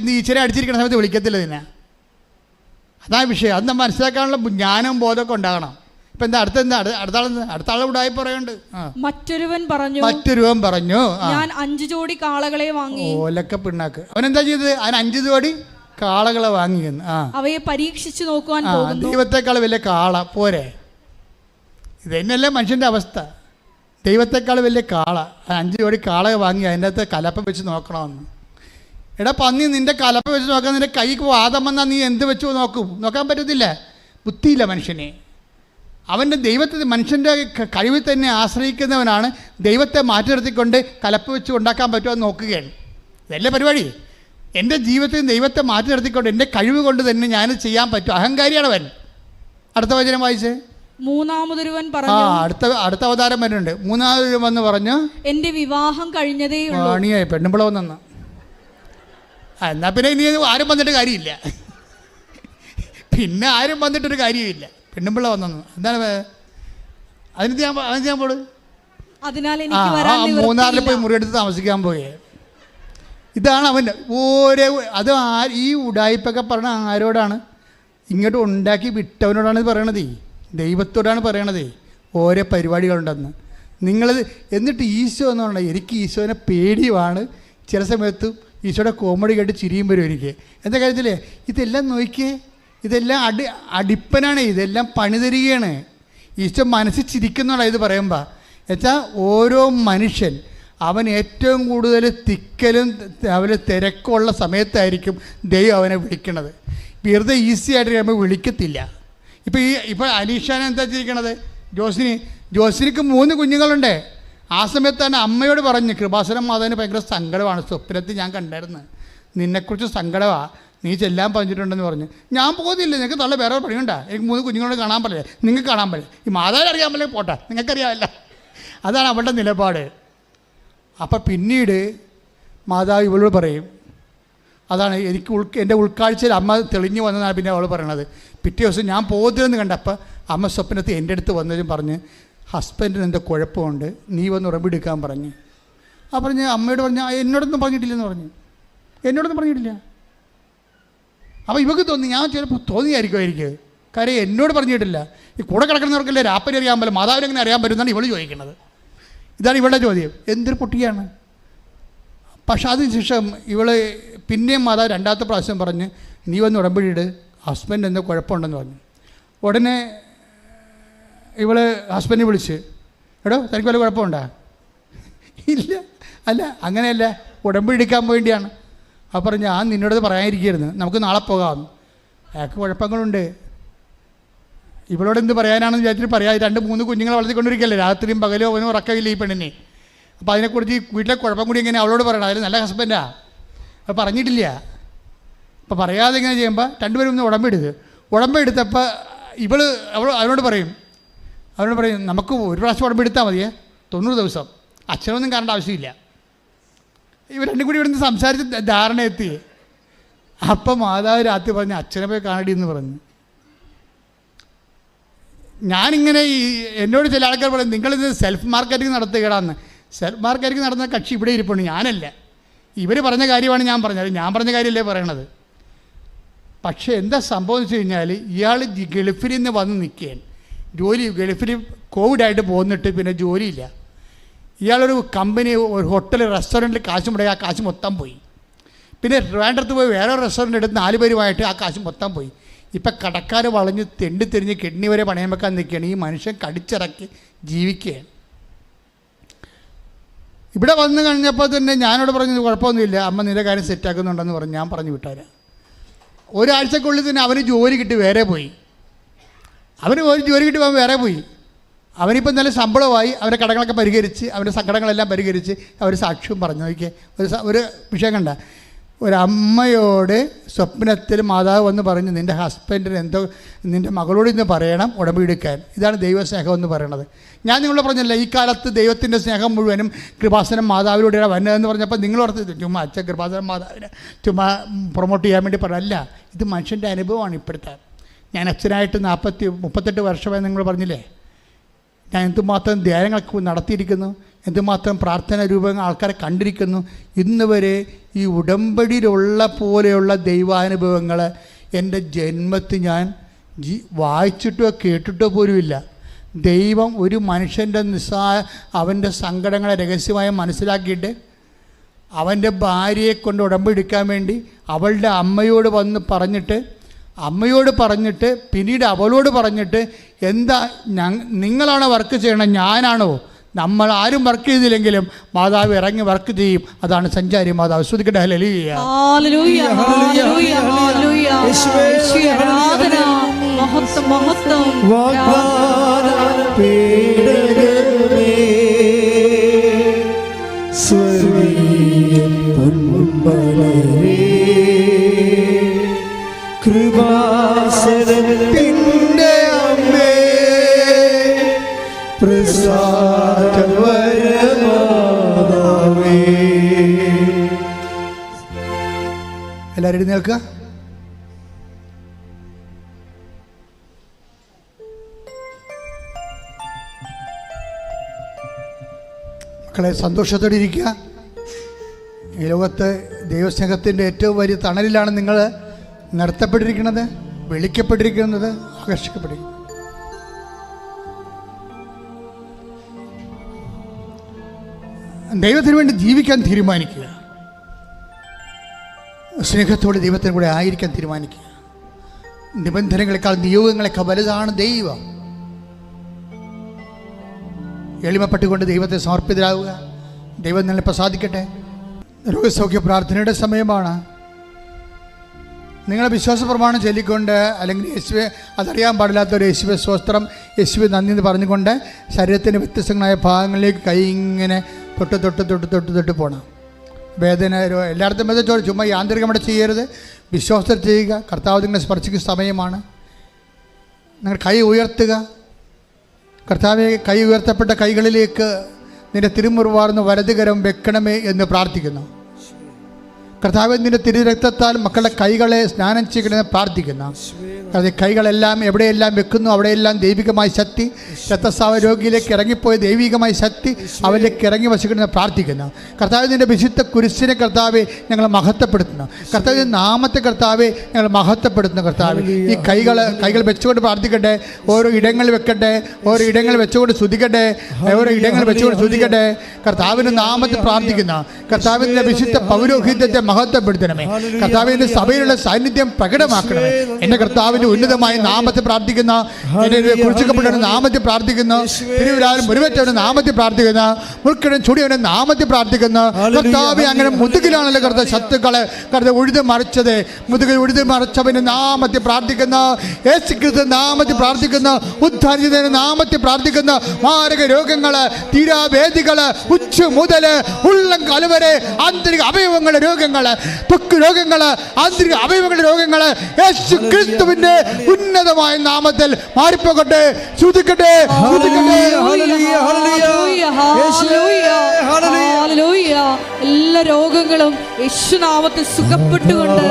നീ ഈശ്വരെ അടിച്ചിരിക്കുന്ന സമയത്ത് വിളിക്കത്തില്ല നിന്നെ. അതാണ് വിഷയം. അത് നമ്മൾ മനസ്സിലാക്കാനുള്ള ജ്ഞാനവും ബോധമൊക്കെ ഉണ്ടാകണം. ഇപ്പം എന്താ അടുത്ത ആൾ ഉടായി പറയുന്നുണ്ട്. മറ്റൊരുവൻ പറഞ്ഞു ഞാൻ 5 ജോഡി കാളകളെ വാങ്ങി. ഓലക്ക പിണ്ണാക്ക്. അവൻ എന്താ ചെയ്തത്? അവൻ 5 ജോഡി കാളകളെ വാങ്ങിയെന്ന്. അവയെ പരീക്ഷിച്ചു നോക്കുവാൻ പോകുന്നു. ദൈവത്തെക്കാൾ വലിയ കാള പോരെ? ഇത് തന്നെയല്ലേ മനുഷ്യൻ്റെ അവസ്ഥ. ദൈവത്തെക്കാൾ വലിയ കാള. 5 ജോഡി കാളയെ വാങ്ങി അതിൻ്റെ അകത്ത് കലപ്പ വെച്ച് നോക്കണമെന്ന്. എടാ പന്നി, നിൻ്റെ കലപ്പ വെച്ച് നോക്കാൻ നിൻ്റെ കൈക്ക് വാദം വന്നാൽ നീ എന്ത് വെച്ച് നോക്കാൻ പറ്റത്തില്ല. ബുദ്ധിയില്ല മനുഷ്യനെ. അവൻ്റെ ദൈവത്തെ മനുഷ്യൻ്റെ കഴിവിൽ തന്നെ ആശ്രയിക്കുന്നവനാണ് ദൈവത്തെ മാറ്റി നിർത്തിക്കൊണ്ട് കലപ്പ വെച്ച് ഉണ്ടാക്കാൻ പറ്റുമോ എന്ന് നോക്കുകയാണ്. ഇതല്ലേ പരിപാടി. എൻ്റെ ജീവിതത്തിൽ ദൈവത്തെ മാറ്റി നിർത്തിക്കൊണ്ട് എൻ്റെ കഴിവ് കൊണ്ട് തന്നെ ഞാനത് ചെയ്യാൻ പറ്റും. അഹങ്കാരിയാണ് അവൻ. അടുത്ത വചനം വായിച്ചേ. മൂന്നാമതൊരുവൻ പറഞ്ഞു. അടുത്ത അവതാരം വരുന്നുണ്ട്. മൂന്നാമതൊരുവൻ വന്ന് പറഞ്ഞു എൻ്റെ വിവാഹം കഴിഞ്ഞതേ ഉള്ളൂ. പണിയായി പെണ്ണുമ്പിള വന്നെന്ന്. എന്നാൽ പിന്നെ ഇനി ആരും വന്നിട്ട് കാര്യമില്ല. പിന്നെ ആരും വന്നിട്ടൊരു കാര്യമില്ല. പെണ്ണുമ്പിള്ള വന്നെന്ന്. എന്താണ് അതിന് ഞാൻ പോട്. അതിനാൽ എനിക്ക് വരാൻ നിവൃത്തിയില്ല. മൂന്നാറിൽ പോയി മുറിയെടുത്ത് താമസിക്കാൻ പോയേ. ഇതാണ് അവൻ്റെ ഓരോ. അത് ഈ ഉടായ്പൊക്കെ പറഞ്ഞ ആരോടാണ്? ഇങ്ങോട്ട് ഉണ്ടാക്കി വിട്ടവനോടാണ് ഇത് പറയണത്. ദൈവത്തോടാണ് പറയണത് ഓരോ പരിപാടികളുണ്ടെന്ന്. നിങ്ങളത് എന്നിട്ട് ഈശോ എന്ന് പറഞ്ഞാൽ എനിക്ക് ഈശോനെ പേടിയുമാണ്. ചില സമയത്ത് ഈശോയുടെ കോമഡി കേട്ട് ചിരിയും വരും എനിക്ക്. എന്താ കാര്യത്തില്ലേ? ഇതെല്ലാം നോക്കിയേ, ഇതെല്ലാം അടിപ്പനാണ്. ഇതെല്ലാം പണിതരികയാണ്. ഈശോ മനസ്സിൽ ചിരിക്കുന്നതാണ് ഇത് പറയുമ്പോൾ. എന്നുവെച്ചാൽ ഓരോ മനുഷ്യൻ അവൻ ഏറ്റവും കൂടുതൽ തിക്കലും അവന് തിരക്കുള്ള സമയത്തായിരിക്കും ദൈവം അവനെ വിളിക്കണത്. വെറുതെ ഈസി ആയിട്ട് കഴിയുമ്പോൾ വിളിക്കത്തില്ല. ഇപ്പോൾ അനീഷാനെ എന്താ ചെയ്യിക്കണത്? ജോസിനിക്ക് 3 കുഞ്ഞുങ്ങളുണ്ട്. ആ സമയത്ത് തന്നെ അമ്മയോട് പറഞ്ഞു, കൃപാസനം മാതാവിന് ഭയങ്കര സങ്കടമാണ്, സ്വപ്നത്തിൽ ഞാൻ കണ്ടായിരുന്നു, നിന്നെക്കുറിച്ച് സങ്കടമാണ്, നീ ചെല്ലാൻ പറഞ്ഞിട്ടുണ്ടെന്ന് പറഞ്ഞു. ഞാൻ പോകുന്നില്ല, നിങ്ങൾക്ക് തള്ള വേറെ പണിയുണ്ടാ, എനിക്ക് 3 കുഞ്ഞുങ്ങളോട് കാണാൻ പറ്റില്ല, നിങ്ങൾക്ക് കാണാൻ പറ്റില്ല, ഈ മാതാവിനെ അറിയാൻ പറ്റില്ല, പോട്ടെ നിങ്ങൾക്കറിയാമല്ല. അതാണ് അവളുടെ നിലപാട്. അപ്പം പിന്നീട് മാതാവ് ഇവളോട് പറയും, അതാണ് എനിക്ക് എൻ്റെ ഉൾക്കാഴ്ചയിൽ അമ്മ തെളിഞ്ഞു വന്നതാണ് പിന്നെ അവൾ പറയണത്. പിറ്റേ ദിവസം ഞാൻ പോകുന്നതെന്ന് കണ്ടപ്പോൾ അമ്മ സ്വപ്നത്തിൽ എൻ്റെ അടുത്ത് വന്നതും പറഞ്ഞ്, ഹസ്ബൻഡിന് എന്താ കുഴപ്പമുണ്ട്, നീ വന്ന് ഉറമ്പെടുക്കാൻ പറഞ്ഞ്. ആ പറഞ്ഞ് അമ്മയോട് പറഞ്ഞ് എന്നോടൊന്നും പറഞ്ഞിട്ടില്ലെന്ന് പറഞ്ഞു. എന്നോടൊന്നും പറഞ്ഞിട്ടില്ല. അപ്പോൾ ഇവക്ക് തോന്നി, ഞാൻ ചിലപ്പോൾ തോന്നിയായിരിക്കും കാര്യം എന്നോട് പറഞ്ഞിട്ടില്ല. ഈ കൂടെ കിടക്കുന്നവർക്കല്ലേ രാപ്പനെ അറിയാൻ പറ്റില്ല, മാതാവിനെങ്ങനെ അറിയാൻ പറ്റുമെന്നാണ് ഇവൾ ചോദിക്കുന്നത്. ഇതാണ് ഇവളുടെ ചോദ്യം. എന്തൊരു പൊട്ടിയാണ്. പക്ഷെ അതിനുശേഷം ഇവൾ പിന്നെയും മാതാവ് 2ാമത്തെ പ്രാവശ്യം പറഞ്ഞ്, നീ വന്ന് ഉടമ്പടിയിട്, ഹസ്ബൻഡ് എന്തോ കുഴപ്പമുണ്ടെന്ന് പറഞ്ഞു. ഉടനെ ഇവൾ ഹസ്ബൻഡിനെ വിളിച്ച്, എടോ തനിക്ക് വല്ല കുഴപ്പമുണ്ടോ? ഇല്ല. അല്ല അങ്ങനെയല്ല, ഉടമ്പടി എടുക്കാൻ വേണ്ടിയാണ്. അപ്പോൾ പറഞ്ഞു, ഞാൻ നിന്നോടത് പറയാനിരിക്കുകയായിരുന്നു, നമുക്ക് നാളെ പോകാം. അയാൾക്ക് കുഴപ്പങ്ങളുണ്ട്. ഇവളോട് എന്ത് പറയാനാണെന്ന് വിചാരിച്ചിട്ട് പറയാം. 2-3 കുഞ്ഞുങ്ങളെ വളർത്തിക്കൊണ്ടിരിക്കുകയല്ലേ, രാത്രിയും പകലും അവനും ഉറക്കമില്ല ഈ പെണ്ണിനെ. അപ്പോൾ അതിനെക്കുറിച്ച് ഈ വീട്ടിലെ കുഴപ്പം കൂടി എങ്ങനെ അവളോട് പറയണം? അതിൽ നല്ല ഹസ്ബൻഡാ, അത് പറഞ്ഞിട്ടില്ല. അപ്പോൾ പറയാതെ ഇങ്ങനെ ചെയ്യുമ്പോൾ 2 പേരും ഒന്ന് ഉടമ്പെടുത്തപ്പോൾ അവനോട് പറയും നമുക്ക് ഒരു പ്രാവശ്യം ഉടമ്പെടുത്താൽ മതിയേ, 90 ദിവസം, അച്ഛനൊന്നും കാണേണ്ട ആവശ്യമില്ല. ഇവർ 2 കൂടി ഇവിടുന്ന് സംസാരിച്ച് ധാരണ എത്തി. അപ്പം മാതാവ് രാത്രി പറഞ്ഞ്, അച്ഛനെ പോയി കാണടി എന്ന് പറഞ്ഞു. ഞാനിങ്ങനെ എന്നോട് ചില ആൾക്കാർ പറയും, നിങ്ങളിത് സെൽഫ് മാർക്കറ്റിംഗ് നടത്തുകയാണെന്ന്. സെൽഫ് മാർക്കറ്റിംഗ് നടത്തുന്ന കക്ഷി ഇവിടെ ഇരിപ്പുണ്ട്, ഞാനല്ല. ഇവർ പറഞ്ഞ കാര്യമാണ് ഞാൻ പറഞ്ഞത്, ഞാൻ പറഞ്ഞ കാര്യമല്ലേ പറയണത്. പക്ഷേ എന്താ സംഭവം എന്ന് വെച്ച് കഴിഞ്ഞാൽ, ഇയാൾ ഗൾഫിൽ നിന്ന് വന്ന് നിൽക്കുകയാണ്. ഗൾഫിൽ കോവിഡായിട്ട് പോന്നിട്ട് പിന്നെ ജോലിയില്ല. ഇയാളൊരു കമ്പനി, ഒരു ഹോട്ടൽ, റെസ്റ്റോറൻറ്റിൽ കാശ് മുടക്കി ആ കാശ് മൊത്തം പോയി. പിന്നെ വേണ്ടടുത്ത് പോയി വേറെ റെസ്റ്റോറൻറ്റ് എടുത്ത് 4 പേരുമായിട്ട് ആ കാശ് മൊത്തം പോയി. ഇപ്പം കടക്കാർ വളഞ്ഞ് തെണ്ടിത്തിരിഞ്ഞ് കിഡ്നി വരെ പണയം വെക്കാൻ നിൽക്കുകയാണ്. ഈ മനുഷ്യൻ കടിച്ചിറക്കി ജീവിക്കുകയാണ്. ഇവിടെ വന്നു കഴിഞ്ഞപ്പോൾ തന്നെ ഞാനോട് പറഞ്ഞത് കുഴപ്പമൊന്നുമില്ല, അമ്മ നിന്റെ കാര്യം സെറ്റാക്കുന്നുണ്ടെന്ന് പറഞ്ഞു. ഞാൻ പറഞ്ഞു വിട്ടാരാ. ഒരാഴ്ചക്കുള്ളിൽ തന്നെ അവന് ജോലി കിട്ടി വേറെ പോയി. അവന് ഒരു ജോലി കിട്ടി അവൻ വേറെ പോയി. അവനിപ്പം നല്ല ശമ്പളമായി, അവൻ്റെ കടങ്ങളൊക്കെ പരിഹരിച്ച്, അവൻ്റെ സങ്കടങ്ങളെല്ലാം പരിഹരിച്ച് അവർ സാക്ഷ്യവും പറഞ്ഞു. നോക്കിയേ, ഒരു വിഷയം കണ്ട, ഒരമ്മയോട് സ്വപ്നത്തിൽ മാതാവ് വന്ന് പറഞ്ഞു, നിൻ്റെ ഹസ്ബൻഡിന് എന്തോ നിൻ്റെ മകളോട് ഇന്ന് പറയണം ഉടമ്പെടുക്കാൻ. ഇതാണ് ദൈവസ്നേഹം എന്ന് പറയണത്. ഞാൻ നിങ്ങളോട് പറഞ്ഞല്ല, ഈ കാലത്ത് ദൈവത്തിൻ്റെ സ്നേഹം മുഴുവനും കൃപാസനം മാതാവിലൂടെയാണ് വന്നതെന്ന് പറഞ്ഞപ്പോൾ നിങ്ങളോർത്ത് ചുമ്മാ അച്ഛൻ കൃപാസനം മാതാവിനെ ചുമ്മാ പ്രൊമോട്ട് ചെയ്യാൻ വേണ്ടി പറഞ്ഞല്ല. ഇത് മനുഷ്യൻ്റെ അനുഭവമാണ്. ഇപ്പോഴത്തെ ഞാൻ അച്ഛനായിട്ട് 38 വർഷമായി നിങ്ങൾ പറഞ്ഞില്ലേ, ഞാൻ എന്തുമാത്രം ധ്യാനങ്ങളൊക്കെ നടത്തിയിരിക്കുന്നു, എന്തുമാത്രം പ്രാർത്ഥനാ രൂപങ്ങൾ ആൾക്കാരെ കണ്ടിരിക്കുന്നു. ഇന്ന് വരെ ഈ ഉടമ്പടിയിലുള്ള പോലെയുള്ള ദൈവാനുഭവങ്ങൾ എൻ്റെ ജന്മത്തിൽ ഞാൻ വായിച്ചിട്ടോ കേട്ടിട്ടോ പോലുമില്ല. ദൈവം ഒരു മനുഷ്യൻ്റെ അവൻ്റെ സങ്കടങ്ങളെ രഹസ്യമായി മനസ്സിലാക്കിയിട്ട് അവൻ്റെ ഭാര്യയെ കൊണ്ട് ഉടമ്പെടുക്കാൻ വേണ്ടി അവളുടെ അമ്മയോട് പറഞ്ഞിട്ട് പിന്നീട് അവളോട് പറഞ്ഞിട്ട്, എന്താ നിങ്ങളാണോ വർക്ക് ചെയ്യണം, ഞാനാണോ? നമ്മൾ ആരും വർക്ക് ചെയ്തില്ലെങ്കിലും മാതാവ് ഇറങ്ങി വർക്ക് ചെയ്യും. അതാണ് സഞ്ചാരി മാതാവ്. ശ്രുതിക്കട്ടെ ഹല്ലേലൂയ. കൃപാസനത്തിൻ്റെ അമ്മേ, പ്രസാദവരമാതാവേ. എല്ലാവരും എഴുന്നേൽക്കുക. മക്കളെ, സന്തോഷത്തോടെ ഇരിക്കുക. ഈ ലോകത്ത് ദൈവസ്നേഹത്തിൻ്റെ ഏറ്റവും വലിയ തണലിലാണ് നിങ്ങൾ നിർത്തപ്പെട്ടിരിക്കുന്നത്, വിളിക്കപ്പെട്ടിരിക്കുന്നത്, ആകർഷിക്കപ്പെട്ടിരിക്കുന്നത്. ദൈവത്തിന് വേണ്ടി ജീവിക്കാൻ തീരുമാനിക്കുക. സ്നേഹത്തോടെ ദൈവത്തിന് കൂടെ ആയിരിക്കാൻ തീരുമാനിക്കുക. നിബന്ധനകളെക്കാൾ നിയോഗങ്ങളെക്കാൾ വലുതാണ് ദൈവം. എളിമപ്പെട്ടുകൊണ്ട് ദൈവത്തെ സമർപ്പിതരാകുക. ദൈവം നിങ്ങളെ പ്രസാദിക്കട്ടെ. രോഗസൗഖ്യ പ്രാർത്ഥനയുടെ സമയമാണ്. നിങ്ങളെ വിശ്വാസ പ്രമാണം ചൊല്ലിക്കൊണ്ട്, അല്ലെങ്കിൽ യേശുവെ അതറിയാൻ പാടില്ലാത്തൊരു യേശുവെ സ്വസ്ത്രം, യേശുവെ നന്ദി എന്ന് പറഞ്ഞുകൊണ്ട് ശരീരത്തിൻ്റെ വ്യത്യസ്തങ്ങളായ ഭാഗങ്ങളിലേക്ക് കൈ ഇങ്ങനെ തൊട്ട് പോകണം. വേദന എല്ലായിടത്തും വേദന ചുമ്മാ യാന്ത്രികമായിട്ട് ചെയ്യരുത്. വിശ്വാസത്തിൽ ചെയ്യുക. കർത്താവ് നിങ്ങളെ സ്പർശിക്കുന്ന സമയമാണ്. നിങ്ങൾ കൈ ഉയർത്തുക. കർത്താവെ, കൈ ഉയർത്തപ്പെട്ട കൈകളിലേക്ക് നിന്റെ തിരുമുറിവാർന്ന വലതുകരം വെക്കണമേ എന്ന് പ്രാർത്ഥിക്കുന്നു. കർത്താവെ, നിന്റെ തിരുരക്തത്താൽ മക്കളുടെ കൈകളെ സ്നാനം ചെയ്യണമെന്ന് പ്രാർത്ഥിക്കുന്നു. കാരണം കൈകളെല്ലാം എവിടെയെല്ലാം വെക്കുന്നു അവിടെയെല്ലാം ദൈവികമായ ശക്തി, രക്തസ്രാവ രോഗിയിലേക്ക് ഇറങ്ങിപ്പോയ ദൈവികമായ ശക്തി അവരിലേക്ക് ഇറങ്ങി വസിക്കണമെന്ന് പ്രാർത്ഥിക്കുന്നു. കർത്താവ്, നിന്റെ വിശുദ്ധ കുരിശിനെ കർത്താവെ ഞങ്ങൾ മഹത്വപ്പെടുത്തുന്നു. കർത്താവിൻ്റെ നാമത്തെ കർത്താവെ ഞങ്ങൾ മഹത്വപ്പെടുത്തുന്നു. കർത്താവ്, ഈ കൈകൾ വെച്ചുകൊണ്ട് പ്രാർത്ഥിക്കട്ടെ. ഓരോ ഇടങ്ങളിൽ വെക്കട്ടെ, ഓരോ ഇടങ്ങൾ വെച്ചുകൊണ്ട് സ്തുതിക്കട്ടെ, ഓരോ ഇടങ്ങൾ വെച്ചുകൊണ്ട് സ്തുതിക്കട്ടെ. കർത്താവിൻ്റെ നാമത്തിൽ പ്രാർത്ഥിക്കുന്നു. കർത്താവിൻ്റെ വിശുദ്ധ പൗരോഹിത്യത്തെ മഹത്വപ്പെടുത്തണമേ. കർത്താവിൻ്റെ സഭയിലുള്ള സാന്നിധ്യം പ്രകടമാക്കണമേ. എൻ്റെ കർത്താവിൻ്റെ ഉന്നതമായ നാമത്തിൽ പ്രാർത്ഥിക്കുന്ന, കുറിച്ചപ്പെട്ട നാമത്തിൽ പ്രാർത്ഥിക്കുന്ന, തിരുവിലാലും മുറിവേറ്റവന്റെ നാമത്തിൽ പ്രാർത്ഥിക്കുന്ന, മുൾക്കിടം ചുടിയവന്റെ നാമത്തിൽ പ്രാർത്ഥിക്കുന്ന കർത്താവെ, അങ്ങനെ മുതുകിലാണല്ലോ കർത്താവ് ശത്രുക്കളെ കർത്താവ് ഉഴുതി മറിച്ചത്. മുതുകിൽ ഉഴുതി മറിച്ചവന്റെ നാമത്തിൽ പ്രാർത്ഥിക്കുന്ന, യേശുക്രിസ്തുവിന്റെ നാമത്തിൽ പ്രാർത്ഥിക്കുന്ന, ഉദ്ധാരിച്ചതിന്റെ നാമത്തിൽ പ്രാർത്ഥിക്കുന്ന, മാരക രോഗങ്ങള്, തീരാവേദികള്, ഉച്ച മുതല് ഉള്ളം കലുവരെ ആന്തരിക അവയവങ്ങളുടെ രോഗങ്ങള്, ത്വക്ക് രോഗങ്ങള്, ആന്തരിക അവയവങ്ങളുടെ രോഗങ്ങള് യേശു ക്രിസ്തുവിന്റെ ഉന്നതമായ നാമത്തിൽ മാറിപ്പോകട്ടെ. ശ്രുതിക്കട്ടെ. എല്ലാ രോഗങ്ങളും യേശുനാമത്തിൽ സുഖപ്പെട്ടുകൊണ്ട്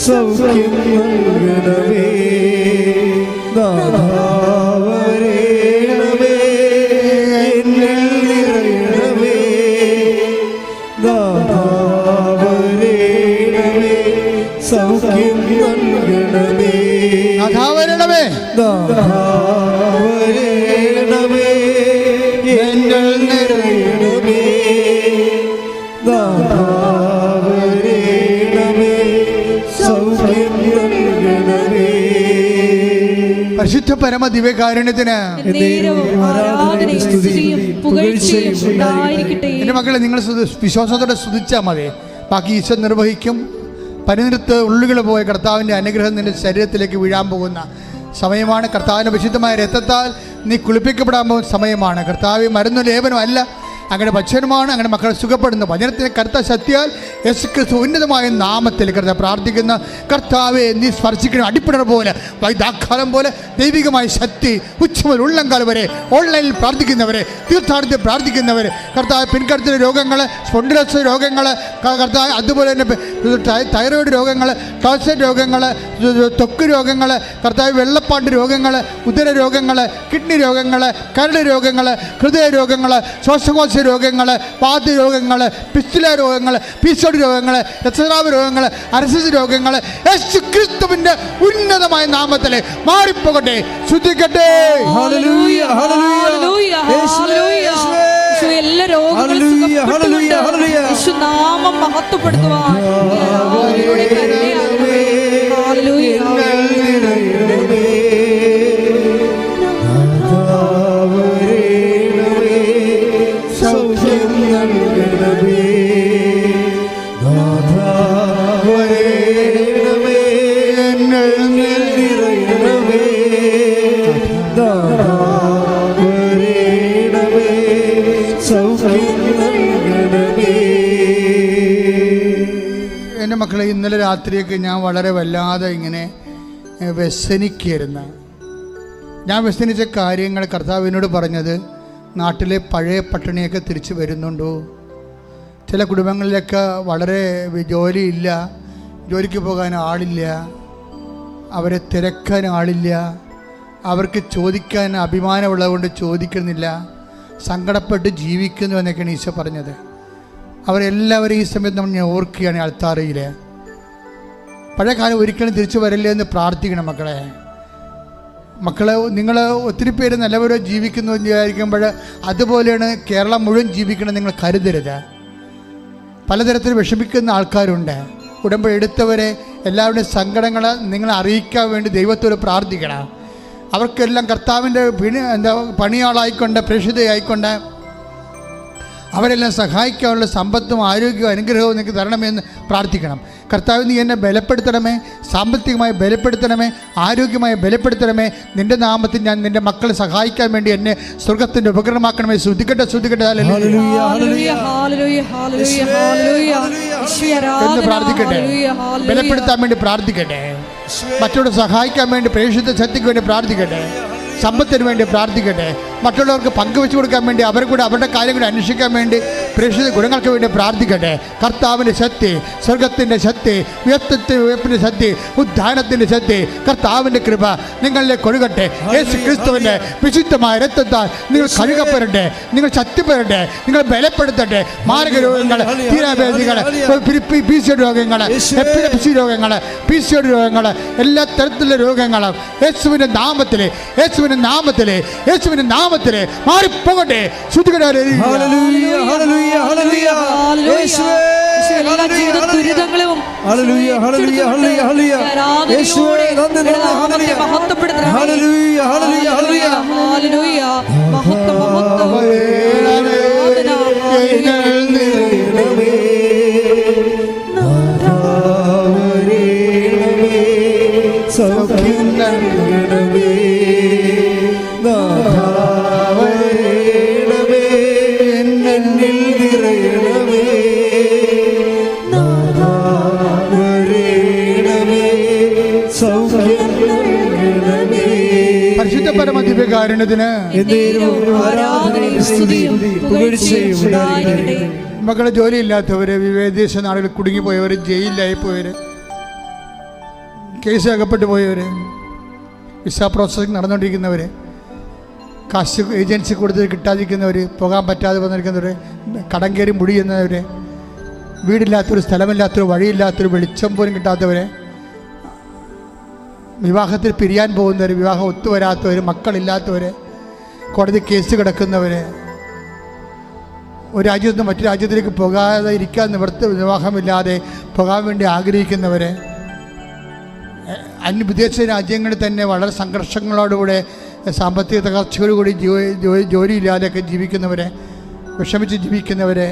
സൗഖ്യം നൽകണമേ. സൗഖ്യം നൽകണമേ. അധാവരണമേ, ദാവരണമേ, എന്നിൽ നിറയണമേ. ദാവരണമേ, സൗഖ്യം നൽകണമേ. പരിശുദ്ധ പരമ ദിവ്യകാരുണ്യത്തിന് എൻ്റെ മക്കളെ, നിങ്ങൾ വിശ്വാസത്തോടെ സ്തുതിച്ചാൽ മതി. ബാക്കി ഈശോ നിർവഹിക്കും. പരിനിർത്ത് ഉള്ളുകൾ പോയ കർത്താവിൻ്റെ അനുഗ്രഹം നിന്റെ ശരീരത്തിലേക്ക് വീഴാൻ പോകുന്ന സമയമാണ്. കർത്താവിൻ്റെ വിശുദ്ധമായ രക്തത്താൽ നീ കുളിപ്പിക്കപ്പെടാൻ പോകുന്ന സമയമാണ്. കർത്താവ് മരുന്നു ലേപനം അല്ല, അങ്ങനെ ഭക്ഷണമാണ്. അങ്ങനെ മക്കളെ സുഖപ്പെടുന്നു. വചനത്തിൻ്റെ കറുത്ത ശക്തിയാൽ യേശുക്രിസ്തു ഉന്നതമായ നാമത്തിൽ കർത്താവ് പ്രാർത്ഥിക്കുന്ന കർത്താവെ നീ സ്പർശിക്കണം. അടിപ്പിണർ പോലെ വൈദാക്കാലം പോലെ ദൈവികമായ ശക്തി ഉച്ചമുതൽ ഉള്ളംകാലം വരെ ഓൺലൈനിൽ പ്രാർത്ഥിക്കുന്നവരെ, തീർത്ഥാടനത്തിൽ പ്രാർത്ഥിക്കുന്നവർ, കർത്താവ് പിൻകടത്തിലെ രോഗങ്ങൾ, സ്പോണ്ടിലോസിസ് രോഗങ്ങൾ, കർത്താവ് അതുപോലെ തന്നെ തൈറോയിഡ് രോഗങ്ങൾ, ടോൺസിൽ രോഗങ്ങൾ, ത്വക്ക് രോഗങ്ങൾ, കർത്താവ് വെള്ളപ്പാണ്ട് രോഗങ്ങൾ, ഉദര രോഗങ്ങൾ, കിഡ്നി രോഗങ്ങൾ, കരട് രോഗങ്ങൾ, ഹൃദയ രോഗങ്ങൾ, ശ്വാസകോശ രോഗങ്ങൾ, വാത രോഗങ്ങൾ, പിസ്തുല രോഗങ്ങൾ, പീസോഡ് രോഗങ്ങൾ, രക്തസ്രാവ രോഗങ്ങൾ, അരസിസ് രോഗങ്ങൾ യേശു ക്രിസ്തുവിന്റെ ഉന്നതമായ നാമത്തിൽ മാറിപ്പോകട്ടെ. ശ്രദ്ധിക്കട്ടെ. ഹല്ലേലൂയ, ഹല്ലേലൂയ, ഹല്ലേലൂയ. എല്ലാ രോഗങ്ങളും സുഖപ്പെട്ടുകൊണ്ട് യേശു നാമം മഹത്വപ്പെടുത്തുവാൻ എല്ലാവരുടെ കരുണയാകണമേ. ഹല്ലേലൂയ. എൻ്റെ മക്കളെ, ഇന്നലെ രാത്രിയൊക്കെ ഞാൻ വളരെ വല്ലാതെ ഇങ്ങനെ വ്യസനിക്കായിരുന്നു. ഞാൻ വ്യസനിച്ച കാര്യങ്ങൾ കർത്താവിനോട് പറഞ്ഞത്, നാട്ടിലെ പഴയ പട്ടിണിയൊക്കെ തിരിച്ചു വരുന്നുണ്ടോ? ചില കുടുംബങ്ങളിലൊക്കെ വളരെ ജോലിയില്ല, ജോലിക്ക് പോകാൻ ആളില്ല, അവരെ തിരക്കാൻ ആളില്ല, അവർക്ക് ചോദിക്കാൻ അഭിമാനമുള്ളതുകൊണ്ട് ചോദിക്കുന്നില്ല, സങ്കടപ്പെട്ട് ജീവിക്കുന്നു എന്നൊക്കെയാണ് ഈശോ പറഞ്ഞത്. അവരെല്ലാവരും ഈ സമയത്ത് നമ്മൾ ഞാൻ ഓർക്കുകയാണ്. അൾത്താരയിൽ പഴയ കാലം ഒരിക്കലും തിരിച്ചു വരില്ല എന്ന് പ്രാർത്ഥിക്കണം. മക്കളെ നിങ്ങൾ ഒത്തിരി പേര് നല്ലവരോ ജീവിക്കുന്നു എന്ന് വിചാരിക്കുമ്പോൾ അതുപോലെയാണ് കേരളം മുഴുവൻ ജീവിക്കണം നിങ്ങൾ കരുതരുത്. പലതരത്തിൽ വിഷമിക്കുന്ന ആൾക്കാരുണ്ട്. ഉടമ്പടി എടുത്തവരെ എല്ലാവരുടെയും സങ്കടങ്ങൾ നിങ്ങളെ അറിയിക്കാൻ വേണ്ടി ദൈവത്തോട് പ്രാർത്ഥിക്കണം. അവർക്കെല്ലാം കർത്താവിൻ്റെ പണിയാളായിക്കൊണ്ട് പ്രേക്ഷിതയായിക്കൊണ്ട് അവരെല്ലാം സഹായിക്കാനുള്ള സമ്പത്തും ആരോഗ്യവും അനുഗ്രഹവും നിങ്ങൾക്ക് തരണമെന്ന് പ്രാർത്ഥിക്കണം. കർത്താവ് നീ എന്നെ ബലപ്പെടുത്തണമേ, സാമ്പത്തികമായി ബലപ്പെടുത്തണമേ, ആരോഗ്യമായി ബലപ്പെടുത്തണമേ. നിൻ്റെ നാമത്തിൽ ഞാൻ നിൻ്റെ മക്കളെ സഹായിക്കാൻ വേണ്ടി എന്നെ സ്വർഗത്തിൻ്റെ ഉപകരണമാക്കണമേ. ശ്രദ്ധിക്കട്ടെ. എന്ന് പ്രാർത്ഥിക്കട്ടെ. ബലപ്പെടുത്താൻ വേണ്ടി പ്രാർത്ഥിക്കട്ടെ. മറ്റുള്ളവരെ സഹായിക്കാൻ വേണ്ടി, പ്രേക്ഷിത ശക്തിക്ക് വേണ്ടി പ്രാർത്ഥിക്കട്ടെ. സമ്പത്തിന് വേണ്ടി പ്രാർത്ഥിക്കട്ടെ. മറ്റുള്ളവർക്ക് പങ്കുവെച്ചു കൊടുക്കാൻ വേണ്ടി, അവരെ കൂടെ അവരുടെ കാര്യം കൂടെ അന്വേഷിക്കാൻ വേണ്ടി, പ്രേക്ഷിത ഗുണങ്ങൾക്ക് വേണ്ടി പ്രാർത്ഥിക്കട്ടെ. കർത്താവിൻ്റെ ശക്തി, സ്വർഗത്തിൻ്റെ ശക്തി, ഉയർപ്പിൻ്റെ ശക്തി, ഉദ്ധാനത്തിൻ്റെ ശക്തി, കർത്താവിൻ്റെ കൃപ നിങ്ങളിലേക്ക് ഒഴുകട്ടെ. യേശു ക്രിസ്തുവിൻ്റെ വിശുദ്ധമായ രക്തത്താൽ നിങ്ങൾ കഴുകപ്പെടട്ടെ, നിങ്ങൾ ശക്തിപ്പെടട്ടെ, നിങ്ങൾ ബലപ്പെടുത്തട്ടെ. മാരക രോഗങ്ങൾ, തീരാവേദികൾ, PCOD രോഗങ്ങൾ, എപ്പിലെപ്സി രോഗങ്ങൾ, PCOD രോഗങ്ങൾ, എല്ലാ തരത്തിലുള്ള രോഗങ്ങളും യേശുവിൻ്റെ നാമത്തിൽ, യേശുവിൻ്റെ നാമത്തിൽ, യേശുവിൻ്റെ നാമത്തിൽ മാറിപ്പോകട്ടെ. പരിശുദ്ധ പരമദിവ്യകാരുണ്യത്തിന് മക്കളെ, ജോലിയില്ലാത്തവർ, വിദേശ നാടുകളിൽ കുടുങ്ങിപ്പോയവർ, ജയിലിലായിപ്പോയവർ, കേസ് അകപ്പെട്ടു പോയവർ, വിസ പ്രോസസ്സിംഗ് നടന്നുകൊണ്ടിരിക്കുന്നവർ, കാശ് ഏജൻസി കൊടുത്ത് കിട്ടാതിരിക്കുന്നവർ, പോകാൻ പറ്റാതെ വന്നിരിക്കുന്നവർ, കടം കയറി മുടിയുന്നവർ, വീടില്ലാത്തൊരു, സ്ഥലമില്ലാത്തൊരു, വഴിയില്ലാത്തൊരു, വെളിച്ചം പോലും കിട്ടാത്തവർ, വിവാഹത്തിൽ പിരിയാൻ പോകുന്നവർ, വിവാഹം ഒത്തുവരാത്തവർ, മക്കളില്ലാത്തവർ, കോടതി കേസ് കിടക്കുന്നവർ, ഒരു രാജ്യത്ത് നിന്ന് മറ്റു രാജ്യത്തിലേക്ക് പോകാതെ ഇരിക്കാൻ വിവാഹമില്ലാതെ പോകാൻ വേണ്ടി ആഗ്രഹിക്കുന്നവർ, വിദേശ രാജ്യങ്ങളിൽ തന്നെ വളരെ സംഘർഷങ്ങളോടുകൂടെ സാമ്പത്തിക തകർച്ചയോടുകൂടി ജോലിയില്ലാതെയൊക്കെ ജീവിക്കുന്നവരെ, വിഷമിച്ച് ജീവിക്കുന്നവരെ,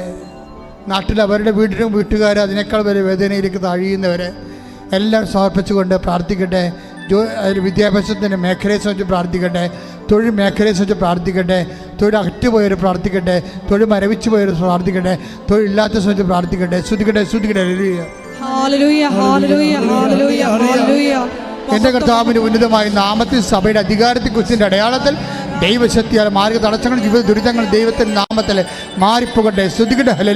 നാട്ടിൽ അവരുടെ വീട്ടുകാർ അതിനേക്കാൾ വരെ വേദനയിലേക്ക് താഴിയുന്നവരെ എല്ലാം സമർപ്പിച്ചുകൊണ്ട് പ്രാർത്ഥിക്കട്ടെ. വിദ്യാഭ്യാസത്തിൻ്റെ മേഖലയെ സംബന്ധിച്ച് പ്രാർത്ഥിക്കട്ടെ, തൊഴിൽ മേഖലയെ സംബന്ധിച്ച് പ്രാർത്ഥിക്കട്ടെ, തൊഴിൽ അകറ്റുപോയവർ പ്രാർത്ഥിക്കട്ടെ, തൊഴിൽ മരവിച്ചു പോയവർ പ്രാർത്ഥിക്കട്ടെ, തൊഴിലില്ലാത്ത സമയത്ത് പ്രാർത്ഥിക്കട്ടെ. ശ്രുതിക്കട്ടെ, ശ്രുതിക്കട്ടെ. ഹല്ലേലൂയ, ഹല്ലേലൂയ, ഹല്ലേലൂയ, ഹല്ലേലൂയ. എൻ്റെ കർത്താവിൻ്റെ ഉന്നതമായ നാമത്തിൽ സഭയുടെ അധികാരത്തെക്കുറിച്ചിൻ്റെ അടയാളത്തിൽ ദൈവശക്തിയാൽ മാർഗ തടസ്സങ്ങൾ, ജീവിത ദുരിതങ്ങൾ ദൈവത്തിൻ്റെ നാമത്തിൽ മാറിപ്പോകട്ടെ. ശ്രുതിക്കട്ടെ. ഹല്ലേലൂയ.